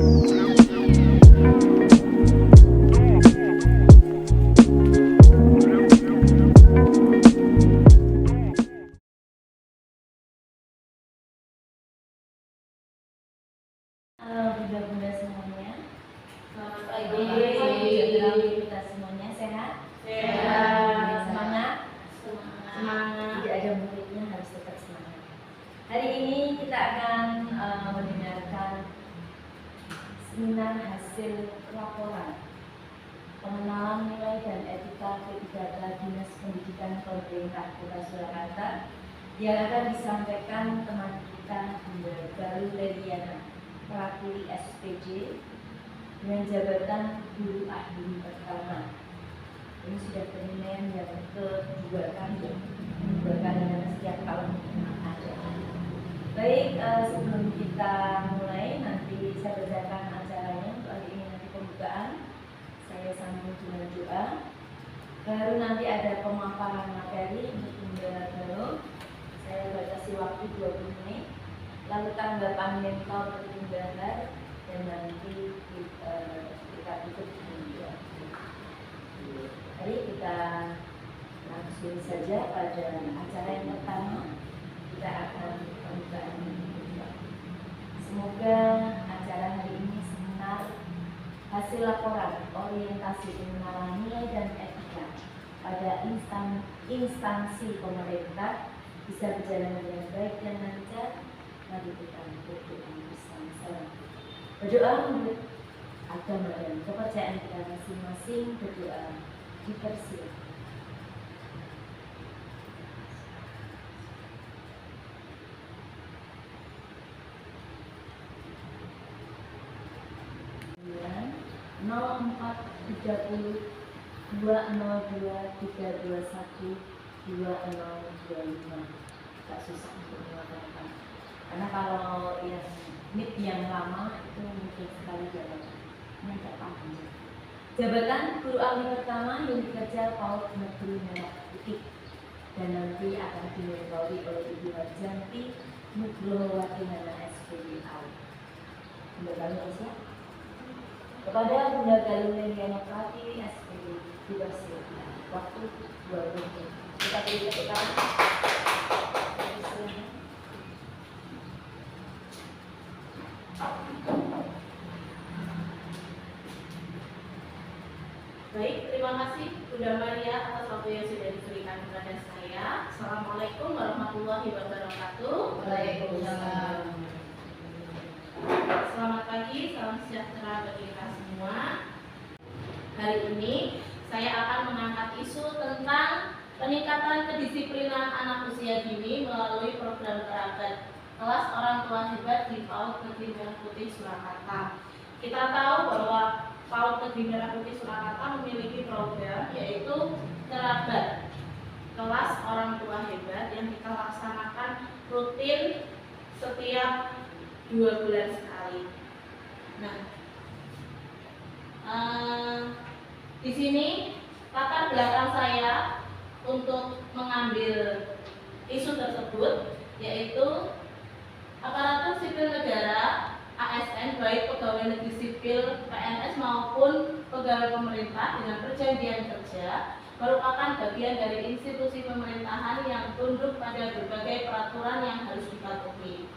Bunda-bunda semuanya, Selamat pagi. Kita semuanya sehat? Sehat. Semangat? Semangat. Tidak ada muridnya, harus tetap semangat. Hari ini kita akan mendengarkan seminar hasil laporan pengenalan nilai dan etika P3K Dinas Pendidikan Pemerintah Kota Surakarta yang akan disampaikan teman kita Bunda Galuh Leliana, mewakili SPJ dengan jabatan guru ahli pertama. Ini sudah penilaian yang kedua kali dalam setiap tahun ada. Baik, sebelum kita mulai, nanti saya bacakan acaranya. Untuk hari ini nanti pembukaan, saya sambung dengan doa. Baru nanti ada pemaparan materi untuk Bunda Galuh. Saya batasi waktu 20 menit. Lalu tanggapan mentor pertimbangan, dan nanti kita tutup dengan doa. Mari kita langsung saja pada acara yang pertama. Kita akan pembukaan. Semoga acara hari ini seminar hasil laporan orientasi pengenalan nilai dan etika pada instansi pemerintah bisa berjalan dengan baik dan lancar. Mari kita berdoa bersama-sama. Berdoa menurut agama dan kepercayaan kita masing-masing. Berdoa dipersilakan. Empat 30 202 321 2025. Tak susah untuk mengatakan, karena kalau yang NIP yang lama itu mungkin sekali jabatannya tidak paham. Jabatan guru ahli pertama yang dikerja PAUD Negeri Merah Putih dan nanti akan dimenggawi oleh Ibu Harjanti Nugrohowati Hana SPD PAUD. Bunda Galuh siap? Kepada Bunda Galuh Leliana Pratiwi SPD dipersilakan. Waktu 20 menit. Kita beri tepuk tangan. Baik, terima kasih Bunda Maria atas waktu yang sudah diberikan kepada saya. Assalamualaikum warahmatullahi wabarakatuh. Waalaikumsalam. Selamat pagi, salam sejahtera bagi kita semua. Hari ini saya akan mengangkat isu tentang peningkatan kedisiplinan anak usia dini melalui program terabat kelas orang tua hebat di PAUD Negeri Merah Putih Surakarta. Kita tahu bahwa PAUD Negeri Merah Putih Surakarta memiliki program yaitu terabat kelas orang tua hebat yang kita laksanakan rutin setiap 2 bulan sekali. Nah, di sini latar belakang saya untuk mengambil isu tersebut yaitu aparatur sipil negara ASN, baik pegawai negeri sipil PNS maupun pegawai pemerintah dengan perjanjian kerja merupakan bagian dari institusi pemerintahan yang tunduk pada berbagai peraturan yang harus dipatuhi.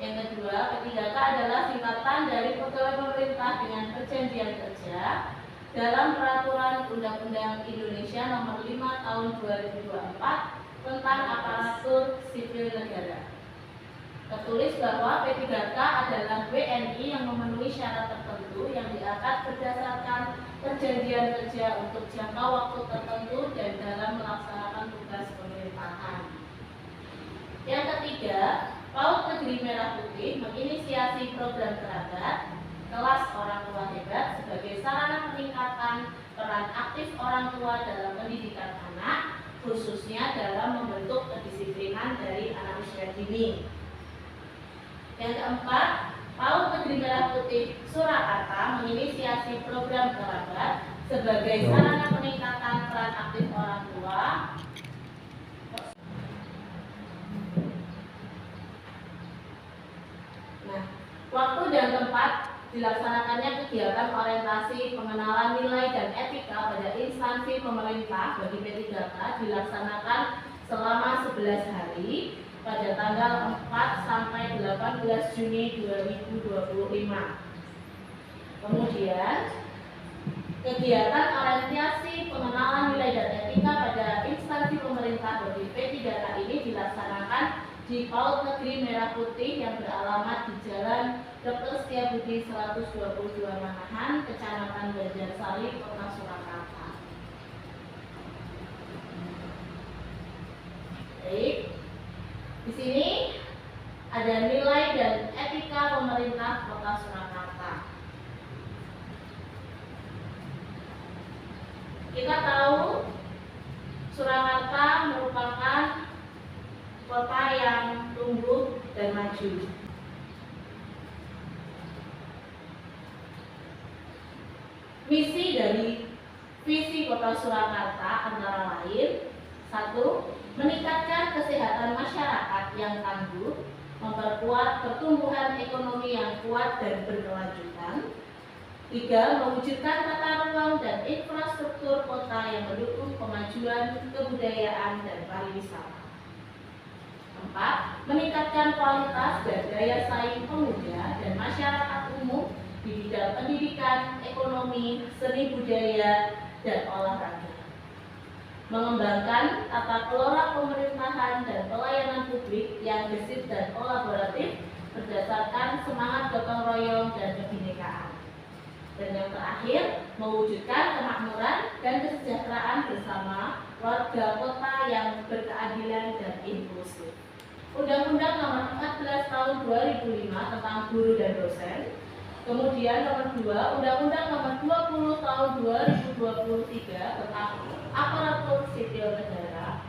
Yang kedua, P3K adalah singkatan dari pegawai pemerintah dengan perjanjian kerja dalam peraturan Undang-Undang Indonesia Nomor 5 Tahun 2024 tentang aparatur sipil negara. Tertulis bahwa P3K adalah WNI yang memenuhi syarat tertentu yang diangkat berdasarkan perjanjian kerja untuk jangka waktu tertentu dan dalam melaksanakan tugas pemerintahan. Yang ketiga, PAUD Negeri Merah Putih menginisiasi program terabat kelas orang tua hebat sebagai sarana peningkatan peran aktif orang tua dalam pendidikan anak, khususnya dalam membentuk kedisiplinan dari anak usia dini. Yang keempat, PAUD Negeri Merah Putih Surakarta menginisiasi program terabat sebagai sarana peningkatan peran aktif orang tua. Nah, waktu dan tempat dilaksanakannya kegiatan orientasi pengenalan nilai dan etika pada instansi pemerintah bagi P3K dilaksanakan selama 11 hari pada tanggal 4 sampai 18 Juni 2025. Kemudian, kegiatan orientasi pengenalan nilai dan etika pada instansi pemerintah bagi P3K ini dilaksanakan di PAUD Negeri Merah Putih yang beralamat di Jalan Dr. Setiabudi 122 Manahan, Kecamatan Banjarsari, Kota Surakarta. Baik, di sini ada nilai dan etika pemerintah Kota Surakarta. Kita tahu Surakarta merupakan kota yang tumbuh dan maju. Misi dari visi Kota Surakarta antara lain: 1. Meningkatkan kesehatan masyarakat yang tangguh, memperkuat pertumbuhan ekonomi yang kuat dan berkelanjutan. 3. Mewujudkan tata ruang dan infrastruktur kota yang mendukung kemajuan kebudayaan dan pariwisata. 4. Meningkatkan kualitas dan daya saing pemuda dan masyarakat umum di bidang pendidikan, ekonomi, seni budaya, dan olahraga. Mengembangkan tata kelola pemerintahan dan pelayanan publik yang gesit dan kolaboratif berdasarkan semangat gotong royong dan kebinekaan. Dan yang terakhir, mewujudkan kemakmuran dan kesejahteraan bersama warga kota yang berkeadilan dan inklusif. Undang-Undang Nomor 14 Tahun 2005 tentang Guru dan Dosen. Kemudian nomor 2, Undang-Undang Nomor 20 Tahun 2023 tentang Aparatur Sipil Negara.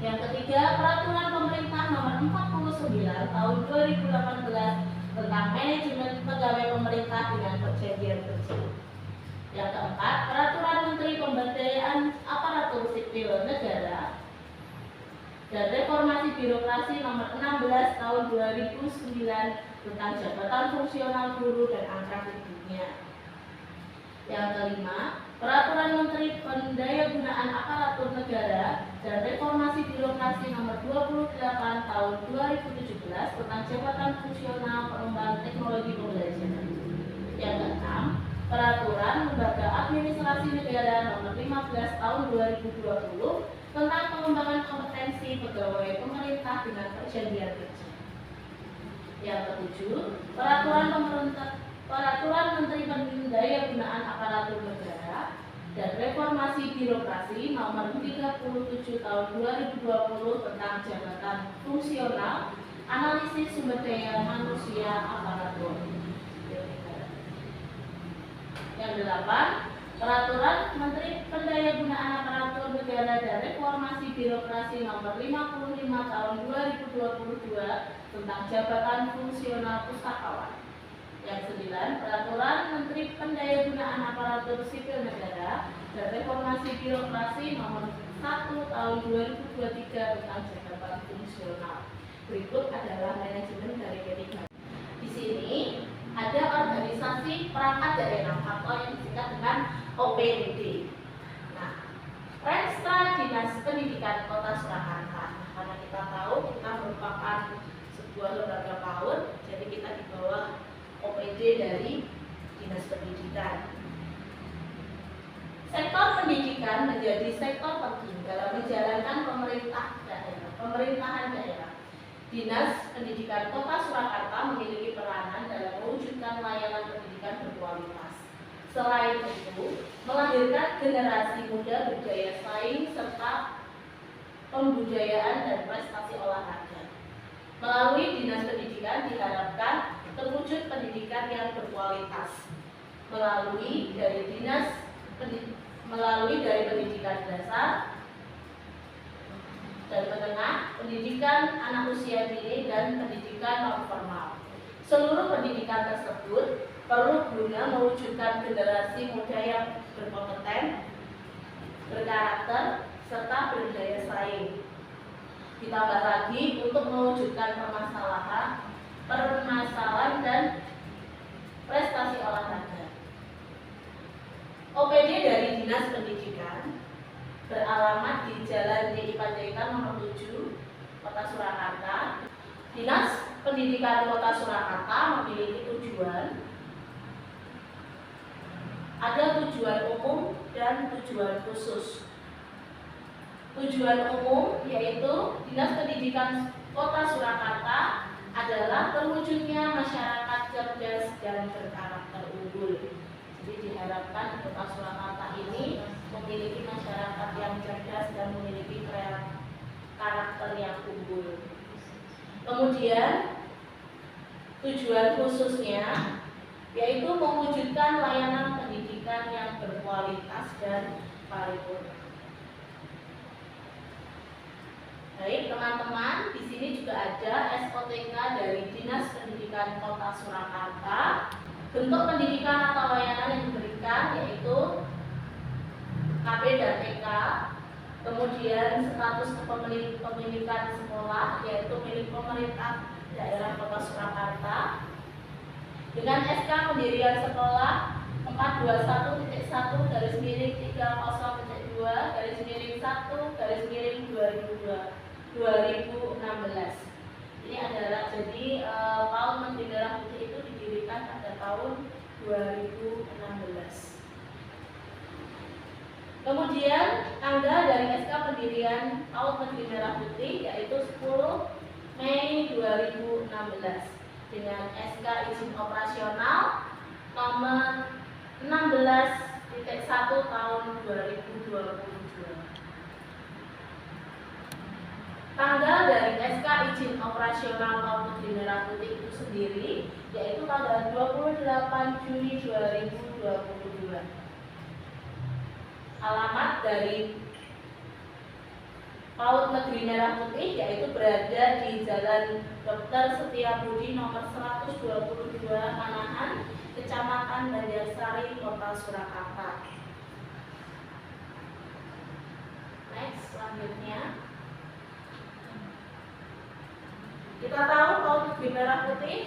Yang ketiga, Peraturan Pemerintah Nomor 49 Tahun 2018 tentang Manajemen Pegawai Pemerintah dengan Perjanjian Kerja. Yang keempat, Peraturan Menteri Pemberdayaan Aparatur Sipil Negara dan Reformasi Birokrasi Nomor 16 Tahun 2009 tentang Jabatan Fungsional Guru dan Angka Ibunya. Yang kelima, Peraturan Menteri Pendayagunaan Aparatur Negara dan Reformasi Birokrasi Nomor 28 Tahun 2017 tentang Jabatan Fungsional Pengembangan Teknologi Pembelajaran. Yang keenam, Peraturan Lembaga Administrasi Negara Nomor 15 Tahun 2020 tentang pengembangan kompetensi pegawai pemerintah dengan perjanjian kerja. Yang ketujuh, Peraturan Menteri Pendayagunaan Aparatur Negara dan Reformasi Birokrasi Nomor 37 Tahun 2020 tentang Jabatan Fungsional Analisis Sumber Daya Manusia Aparatur. Yang delapan, Peraturan Menteri Pendayagunaan Aparatur Negara dan Reformasi Birokrasi Nomor 55 Tahun 2022 tentang Jabatan Fungsional Pustakawan. Yang 9, Peraturan Menteri Pendayagunaan Aparatur Sipil Negara dan Reformasi Birokrasi Nomor 1 Tahun 2023 tentang Jabatan Fungsional. Berikut adalah manajemen dari P3K. Di sini ada organisasi perangkat daerah atau yang disingkat dengan OPD. Nah, Renstra Dinas Pendidikan Kota Surakarta. Karena kita tahu kita merupakan sebuah lembaga PAUD, jadi kita di bawah OPD dari Dinas Pendidikan. Sektor pendidikan menjadi sektor penting dalam menjalankan pemerintahan daerah. Dinas Pendidikan Kota Surakarta memiliki peranan dalam mewujudkan layanan pendidikan berkualitas. Selain itu, melahirkan generasi muda berdaya saing serta pembudayaan dan prestasi olahraga. Melalui Dinas Pendidikan diharapkan terwujud pendidikan yang berkualitas. Melalui dari pendidikan dasar dan menengah, pendidikan anak usia dini, dan pendidikan non formal. Seluruh pendidikan tersebut perlu guna mewujudkan generasi muda yang berkompeten, berkarakter, serta berdaya saing. Ditambah lagi untuk mewujudkan permasalahan dan prestasi olahraga. OPD dari Dinas Pendidikan beralamat di Jalan DI Panjaitan nomor 7, Kota Surakarta. Dinas Pendidikan Kota Surakarta memiliki tujuan. Ada tujuan umum dan tujuan khusus. Tujuan umum yaitu Dinas Pendidikan Kota Surakarta adalah terwujudnya masyarakat cerdas dan berkarakter unggul. Jadi diharapkan Kota Surakarta ini memiliki masyarakat yang cerdas dan memiliki karakter yang unggul. Kemudian tujuan khususnya yaitu mewujudkan layanan pendidikan yang berkualitas dan paripurna. Baik teman-teman, di sini juga ada SOTK dari Dinas Pendidikan Kota Surakarta. Bentuk pendidikan atau layanan yang diberikan yaitu KB dan TK. Kemudian status kepemilikan sekolah yaitu milik pemerintah daerah Kota Surakarta. Dengan SK pendirian sekolah 421.1/1/1/2016. Ini adalah jadi PAUD Menteri Merah Putih itu didirikan pada tahun 2016. Kemudian tanggal dari SK pendirian PAUD Menteri Merah Putih yaitu 10 Mei 2016 dengan SK izin operasional nomor 16.1 tahun 2022. Tanggal dari SK izin operasional PAUD Menteri Merah Putih itu sendiri yaitu tanggal 28 Juni 2022. Alamat dari PAUD Negeri Merah Putih yaitu berada di Jalan Dr. Setiabudi nomor 122 Manahan, Kecamatan Banjarsari, Kota Surakarta. Next, selanjutnya kita tahu PAUD Negeri Merah Putih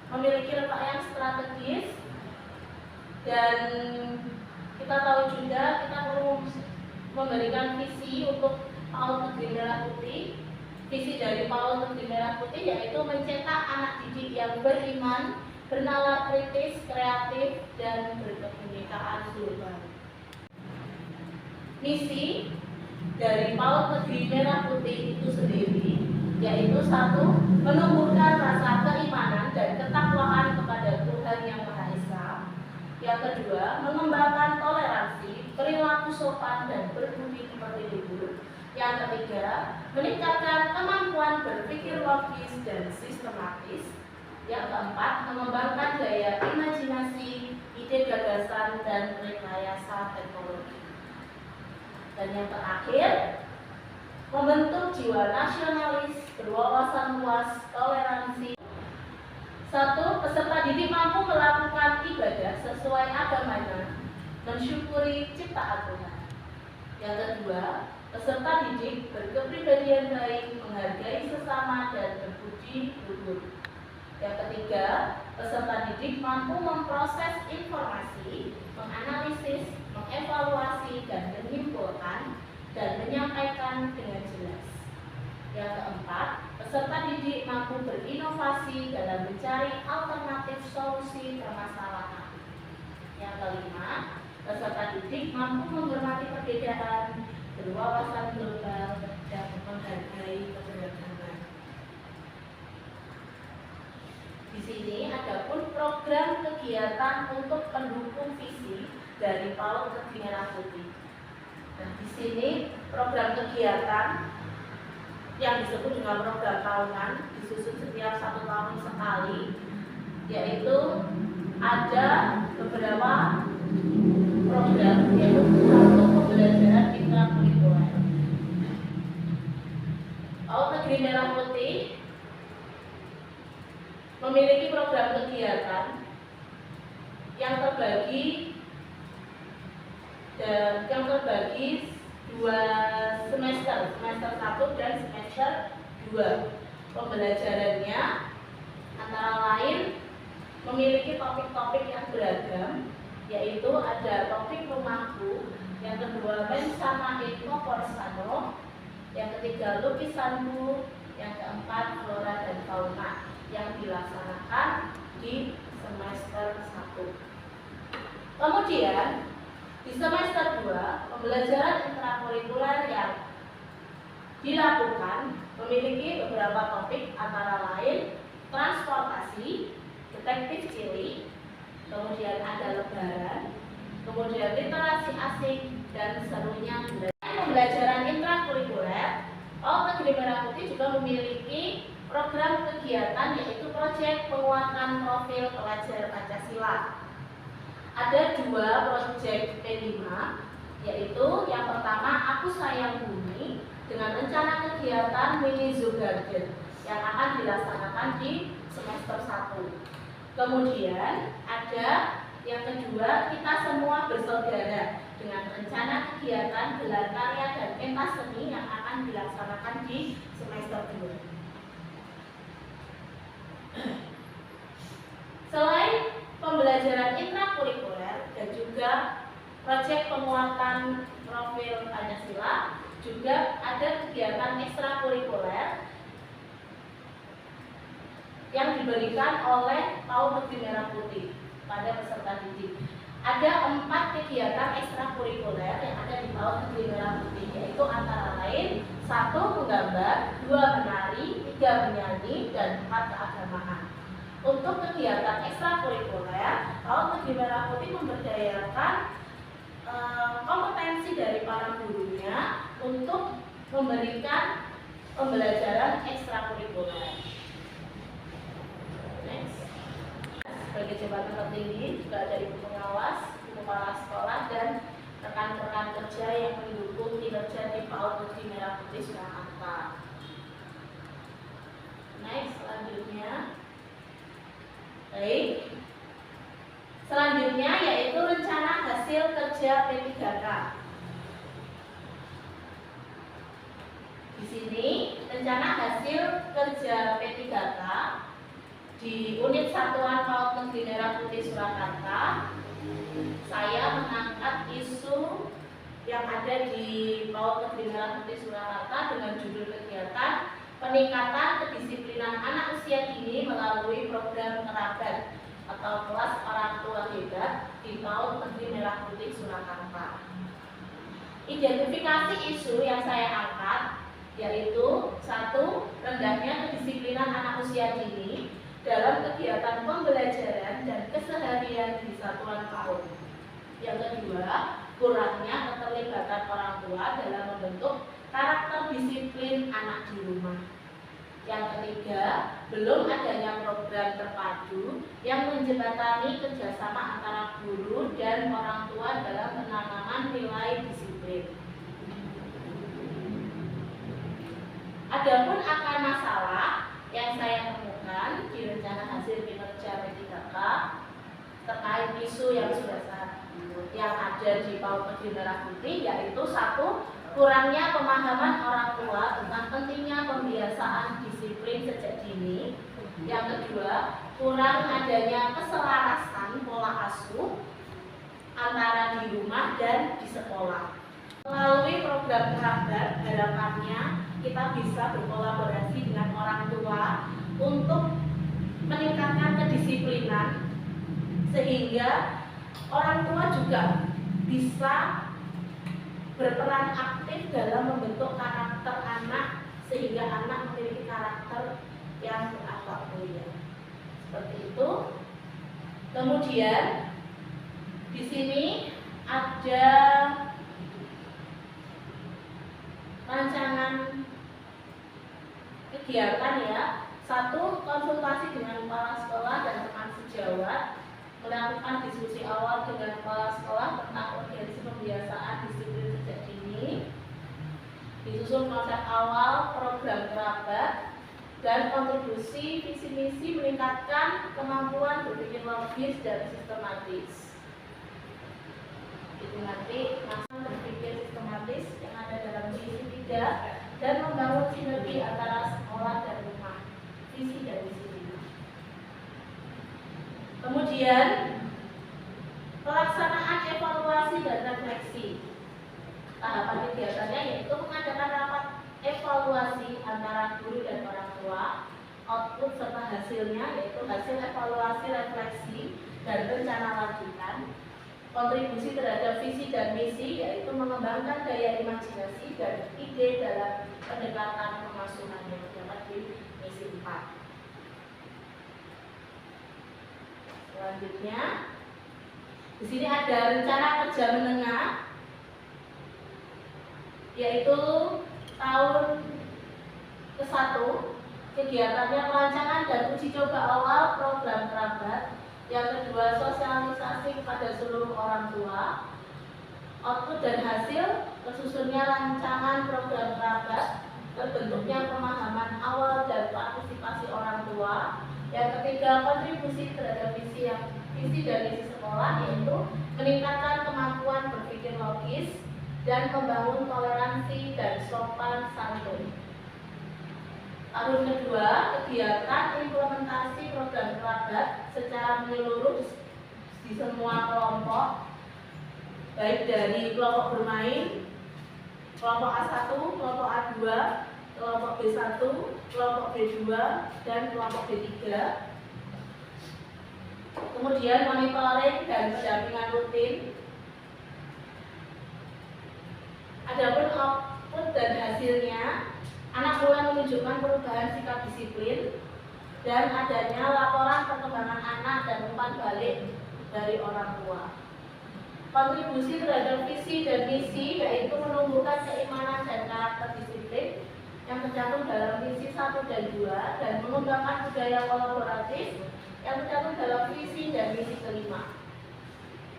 memiliki letak yang strategis dan kita tahu juga kita perlu memberikan visi untuk PAUD Negeri Merah Putih. Visi dari PAUD Negeri Merah Putih yaitu mencetak anak didik yang beriman, bernalar kritis, kreatif, dan berkebinekaan global. Misi dari PAUD Negeri Merah Putih itu sendiri yaitu 1. Menumbuhkan rasa keimanan dan ketakwaan kepada Tuhan Yang Maha Esa. Yang kedua, mengembangkan toleransi, perilaku sopan dan berbudi pekerti luhur. Yang ketiga, meningkatkan kemampuan berpikir logis dan sistematis. Yang keempat, mengembangkan daya imajinasi, ide gagasan dan rekayasa teknologi. Dan yang terakhir, membentuk jiwa nasionalis, berwawasan luas, toleransi. 1. Peserta didik mampu melakukan ibadah sesuai agamanya, mensyukuri ciptaan Tuhan. Yang kedua, peserta didik berkepribadian baik, menghargai sesama dan berbudi luhur. Yang ketiga, peserta didik mampu memproses informasi, menganalisis, mengevaluasi dan menyimpulkan dan menyampaikan dengan jelas. Yang keempat, peserta didik mampu berinovasi dalam mencari alternatif solusi permasalahan. Yang kelima, peserta didik mampu menghormati perbedaan, berwawasan global, dan menghargai keberagaman. Di sini ada pun program kegiatan untuk pendukung visi dari PAUD Negeri Merah Putih. Nah, di sini program kegiatan yang disebut dengan program tahunan disusun setiap 1 tahun sekali, yaitu ada beberapa program yaitu 1. Pembelajaran mitra kurikuler. PAUD Negeri Merah Putih memiliki program kegiatan yang terbagi 2 semester 1 dan semester 2. Pembelajarannya antara lain memiliki topik-topik yang beragam, yaitu ada topik rumahku, yang kedua bencana Corpore Sano, yang ketiga lukisanku, yang keempat flora dan fauna yang dilaksanakan di semester 1. Kemudian di semester 2, pembelajaran intrakurikuler yang dilakukan memiliki beberapa topik antara lain transportasi, detektif cilik, kemudian ada lebaran, kemudian literasi asing, dan serunya pembelajaran intrakurikuler. Negeri Merah Putih juga memiliki program kegiatan yaitu proyek penguatan profil pelajar Pancasila. Ada 2 proyek P5, yaitu yang pertama Aku Sayang Bumi dengan rencana kegiatan mini zoo garden yang akan dilaksanakan di semester 1. Kemudian ada yang kedua Kita Semua Bersaudara dengan rencana kegiatan gelar karya dan pentas seni yang akan dilaksanakan di semester 2. Selain pembelajaran intrakurikuler dan juga proyek penguatan profil Pancasila, juga ada kegiatan ekstrakurikuler yang diberikan oleh PAUD Negeri Merah Putih pada peserta didik. Ada 4 kegiatan ekstrakurikuler yang ada di PAUD Negeri Merah Putih, yaitu antara lain 1 menggambar, 2 menari, 3 menyanyi, dan 4 keagamaan. Untuk kegiatan ekstrakurikuler, PAUD Negeri Merah Putih memberdayakan kompetensi dari para gurunya untuk memberikan pembelajaran ekstrakurikuler. Next. Sebagai jabatan tertinggi juga ada ibu pengawas, ibu kepala sekolah, dan rekan-rekan kerja yang mendukung kinerja di PAUD Negeri Merah Putih Surakarta. Next, selanjutnya. Baik. Selanjutnya yaitu rencana hasil kerja P3K. Di sini rencana hasil kerja P3K di unit satuan PAUD Negeri Merah Putih Surakarta. Saya mengangkat isu yang ada di PAUD Negeri Merah Putih Surakarta dengan judul kegiatan peningkatan kedisiplinan anak usia dini melalui program kerabat atau kelas orang tua hebat di PAUD Negeri Merah Putih Surakarta. Identifikasi isu yang saya angkat yaitu 1. Rendahnya kedisiplinan anak usia dini dalam kegiatan pembelajaran dan keseharian di satuan PAUD. Yang kedua, kurangnya keterlibatan orang tua dalam membentuk karakter disiplin anak di rumah. Yang ketiga, belum adanya program terpadu yang menjembatani kerjasama antara guru dan orang tua dalam penanaman nilai disiplin. Adapun akar masalah yang saya temukan di rencana hasil kinerja P3K terkait isu yang ada di PAUD Negeri Merah Putih, yaitu 1. Kurangnya pemahaman orang tua tentang pentingnya pembiasaan disiplin sejak dini. Yang kedua, kurang adanya keselarasan pola asuh antara di rumah dan di sekolah. Melalui program kerabat, harapannya kita bisa berkolaborasi dengan orang tua untuk meningkatkan kedisiplinan sehingga orang tua juga bisa berperan aktif dalam membentuk karakter anak sehingga anak memiliki karakter yang berakhlak mulia. Seperti itu. Kemudian di sini ada rancangan kegiatan ya. 1. Konsultasi dengan kepala sekolah dan teman sejawat, melakukan diskusi awal dengan kepala sekolah tentang urgensi pembiasaan disiplin sejak dini, disusun konsep awal program kerabat, dan kontribusi visi misi meningkatkan kemampuan berpikir logis dan sistematis. Itu nanti masa berpikir sistematis yang ada dalam visi 3 dan membangun sinergi antara sekolah dan rumah, visi dan misi 5. Kemudian pelaksanaan evaluasi dan refleksi. Tahapan kegiatannya yaitu mengadakan rapat evaluasi antara guru dan orang tua, output serta hasilnya yaitu hasil evaluasi, refleksi, dan rencana lanjutan. Kontribusi terhadap visi dan misi yaitu mengembangkan daya imajinasi dan ide dalam pendekatan pengasuhan yang terdapat di misi 4. Selanjutnya, di sini ada rencana kerja menengah, yaitu tahun ke-1, kegiatannya perancangan dan uji coba awal program kerabat. Yang kedua, sosialisasi kepada seluruh orang tua. Output dan hasil, tersusunnya rancangan program kerabat, terbentuknya pemahaman awal dan partisipasi orang tua. Yang ketiga, kontribusi terhadap visi dan misi sekolah, yaitu meningkatkan kemampuan berpikir logis dan membangun toleransi dan sopan santun. Tahun kedua, kegiatan implementasi program kerabat secara menyeluruh di semua kelompok, baik dari kelompok bermain, kelompok A1, kelompok A2, kelompok B1, kelompok B2, dan kelompok B3. Kemudian monitoring dan pendampingan rutin. Adapun output dan hasilnya, anak mulai menunjukkan perubahan sikap disiplin dan adanya laporan perkembangan anak dan umpan balik dari orang tua. Kontribusi terhadap visi dan misi yaitu menumbuhkan keimanan dan karakter disiplin yang tercantum dalam visi 1 dan 2 dan mengembangkan budaya kolaboratif yang tercantum dalam visi dan misi kelima.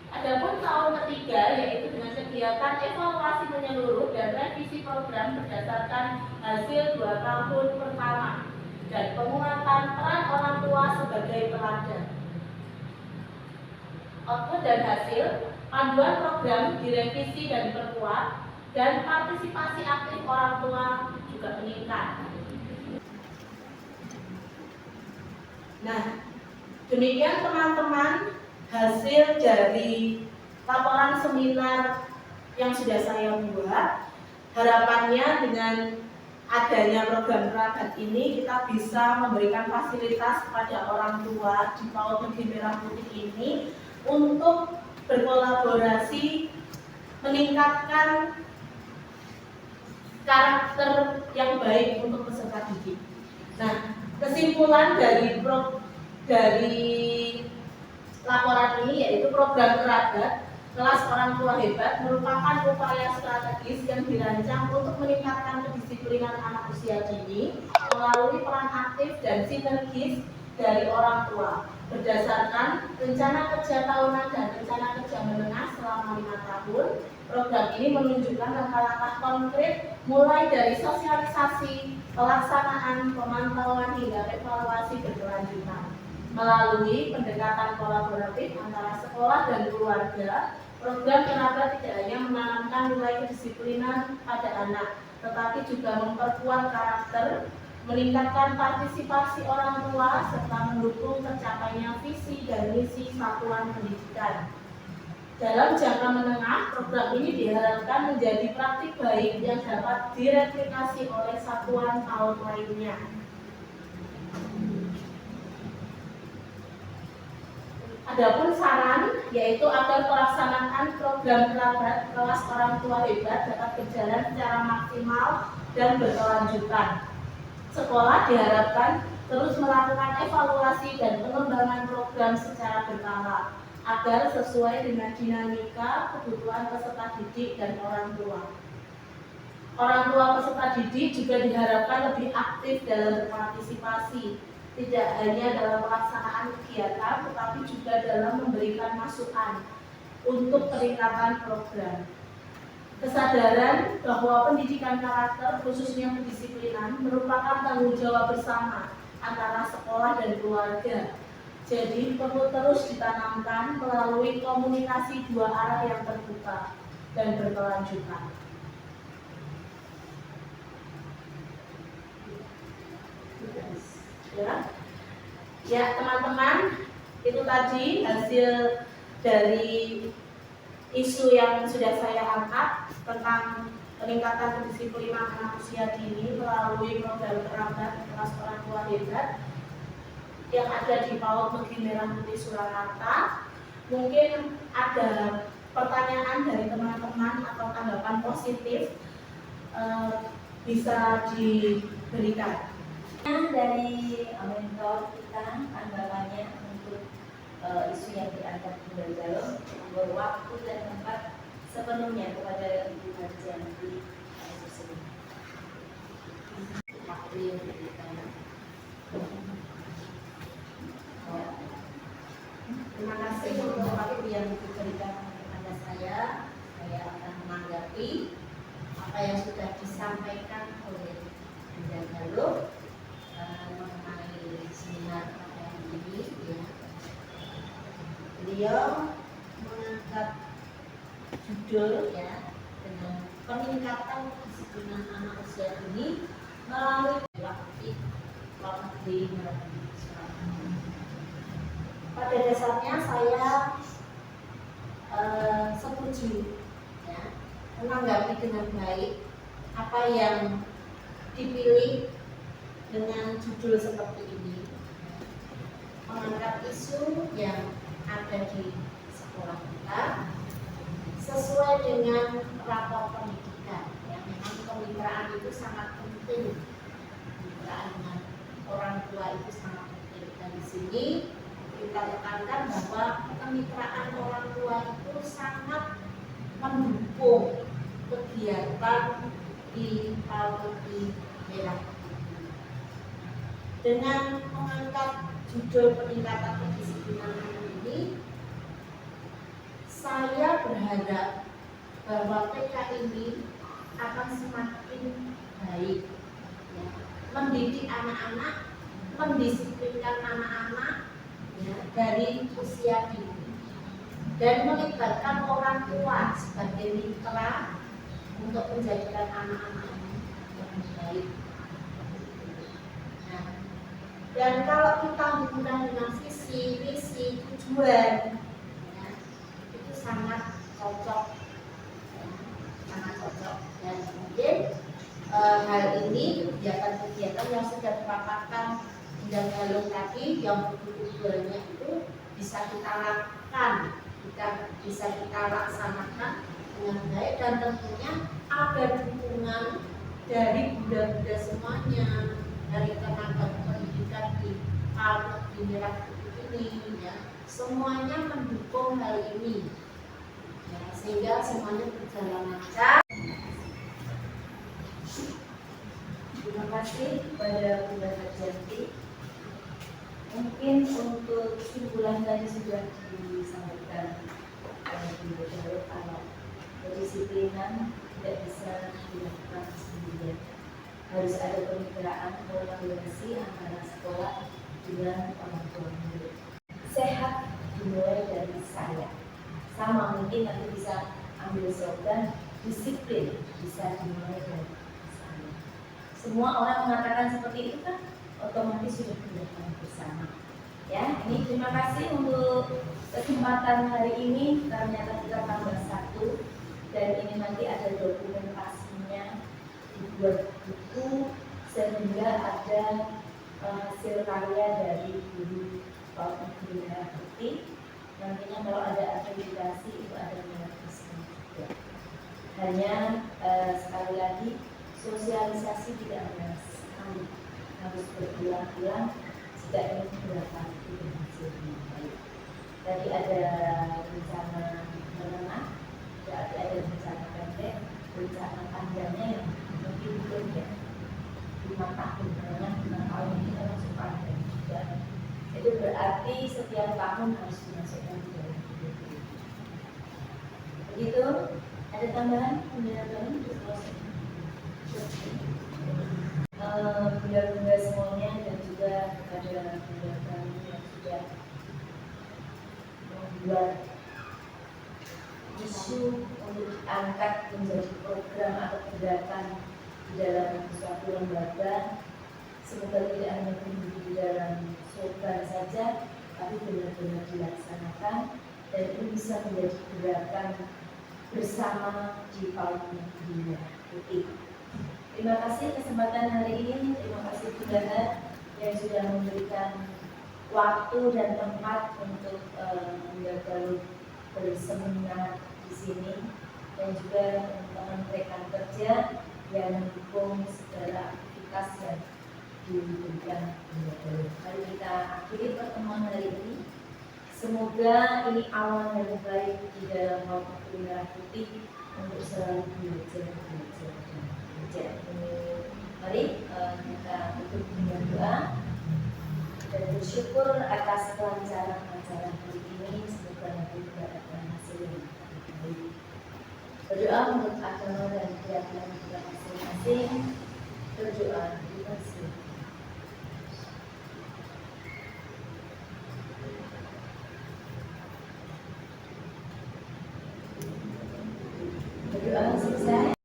Adapun tahun ketiga yaitu dengan kegiatan evaluasi menyeluruh dan revisi program berdasarkan hasil 2 tahun pertama dan penguatan peran orang tua sebagai teladan. Output dan hasil, panduan program direvisi dan diperkuat dan partisipasi aktif orang tua juga meningkat. Nah, demikian teman-teman hasil dari laporan seminar yang sudah saya buat. Harapannya dengan adanya program kerabat ini kita bisa memberikan fasilitas kepada orang tua di PAUD Negeri Merah Putih ini untuk berkolaborasi meningkatkan karakter yang baik untuk peserta didik. Nah, kesimpulan dari laporan ini yaitu program kerabat kelas orang tua hebat merupakan upaya strategis yang dirancang untuk meningkatkan kedisiplinan anak usia dini melalui peran aktif dan sinergis dari orang tua berdasarkan rencana kerja tahunan dan rencana kerja menengah selama 5 tahun. Program ini menunjukkan langkah-langkah konkret mulai dari sosialisasi, pelaksanaan, pemantauan hingga evaluasi berkelanjutan. Melalui pendekatan kolaboratif antara sekolah dan keluarga, program kerabat tidak hanya menanamkan nilai kedisiplinan pada anak, tetapi juga memperkuat karakter, meningkatkan partisipasi orang tua, serta mendukung tercapainya visi dan misi satuan pendidikan. Dalam jangka menengah, program ini diharapkan menjadi praktik baik yang dapat direplikasi oleh satuan PAUD lainnya. Adapun saran yaitu agar pelaksanaan program kerabat kelas orang tua hebat dapat berjalan secara maksimal dan berkelanjutan. Sekolah diharapkan terus melakukan evaluasi dan pengembangan program secara berkala agar sesuai dengan dinamika kebutuhan peserta didik dan orang tua. Orang tua peserta didik juga diharapkan lebih aktif dalam berpartisipasi, tidak hanya dalam pelaksanaan kegiatan, tetapi juga dalam memberikan masukan untuk peningkatan program. Kesadaran bahwa pendidikan karakter, khususnya kedisiplinan, merupakan tanggung jawab bersama antara sekolah dan keluarga. Jadi perlu terus ditanamkan melalui komunikasi dua arah yang terbuka dan berkelanjutan. Ya teman-teman, Itu tadi hasil dari isu yang sudah saya angkat tentang peningkatan kedisiplinan anak usia dini melalui modal kerabat kelas orang tua hebat yang ada di PAUD Negeri Merah Putih Surakarta. Mungkin ada pertanyaan dari teman-teman atau tanggapan positif bisa diberikan. Dari mentor kita tanggapannya untuk isu yang diangkat Bunda Jalur, waktu dan tempat sepenuhnya kepada Ibu Harjanti tersebut. Waktu yang diberikan. Terima kasih untuk waktu yang diberikan kepada saya. Saya akan menanggapi apa yang sudah disampaikan oleh Bunda Jalur mengenai seminar pada hari ini. Ya. Beliau mengangkat judul ya dengan peningkatan kedisiplinan anak usia dini melalui waktu negeri. Pada dasarnya saya setuju ya, menanggapi dengan baik apa yang dipilih dengan judul seperti ini, mengangkat isu yang ada di sekolah kita sesuai dengan rapor pendidikan. Yang memang kemitraan itu sangat penting, kemitraan dengan orang tua itu sangat penting. Dan di sini kita tekankan bahwa kemitraan orang tua itu sangat mendukung kegiatan di PAUD Merah Putih. Dengan mengangkat judul peningkatan kedisiplinan ini, saya berharap bahwa TK ini akan semakin baik, ya, mendidik anak-anak, mendisiplinkan anak-anak ya, dari usia dini dan melibatkan orang tua sebagai mitra untuk menjadikan anak-anak ini lebih baik. Nah, dan kalau kita hubungkan dengan visi, misi, tujuan, ya, itu sangat cocok, ya, sangat cocok. Dan mungkin hal ini kegiatan-kegiatan yang sudah dipaparkan Bunda Jalur tadi yang tujuannya itu bisa kita lakukan, bisa kita laksanakan dengan baik, dan tentunya ada dukungan dari bunda-bunda semuanya, dari tenaga pendidikan di PAUD di Merah Putih ini, ya, semuanya mendukung hal ini, ya, sehingga semuanya berjalan lancar. Terima kasih kepada Bunda Harjanti. Mungkin untuk kesimpulan tadi sudah disampaikan oleh Bunda Jalur, kalau kedisiplinan tidak bisa dilakukan sendirian. Harus ada kemitraan, kolaborasi antara sekolah dengan orang tua murid. Sehat dimulai dari saya. Sama mungkin nanti bisa ambil slogan, disiplin bisa dimulai dari saya. Semua orang mengatakan seperti itu kan otomatis sudah dilakukan bersama. Ya, ini terima kasih untuk kesempatan hari ini. Ternyata kita tambah satu, dan ini nanti ada dokumentasinya, dibuat buku sehingga ada hasil karya dari guru PAUD Negeri Merah Putih. Nantinya kalau ada akreditasi itu ada gratisan juga. Hanya sekali lagi sosialisasi tidak hanya sekali, harus berulang-ulang jika ingin mendapatkan hasil yang baik. Tadi ada rencana menengah, berarti ada rencana pendek, rencana panjangnya yang mungkin ya 5 tahun, menengah 5 tahun ini termasuk panjang juga. Itu berarti setiap tahun harus dimasukkan di dalam PDP. Begitu, ada tambahan penjelasan bunda-bunda semuanya, dan juga kepada bunda kami yang sudah membuat isu untuk diangkat menjadi program atau gerakan di dalam suatu lembaga. Semoga tidak hanya berdiri di dalam slogan saja, tapi benar-benar dilaksanakan dan itu bisa menjadi gerakan bersama di kaum dunia putih. Terima kasih kesempatan hari ini, terima kasih Bunda yang sudah memberikan waktu dan tempat untuk Bunda Galuh berseminar di sini, dan juga teman-teman rekan kerja yang mendukung segala aktivitas yang diberikan Bunda Galuh. Mari kita akhiri pertemuan hari ini. Semoga ini awal yang baik di dalam kaum Merah Putih untuk selalu belajar. Mari kita tutup dengan doa dan bersyukur atas kelancaran acara hari ini. Semoga nanti mendapatkan hasil yang baik. Berdoa untuk agama dan keyakinan kita masing-masing. Berdoa di masjid. Berdoa sukses.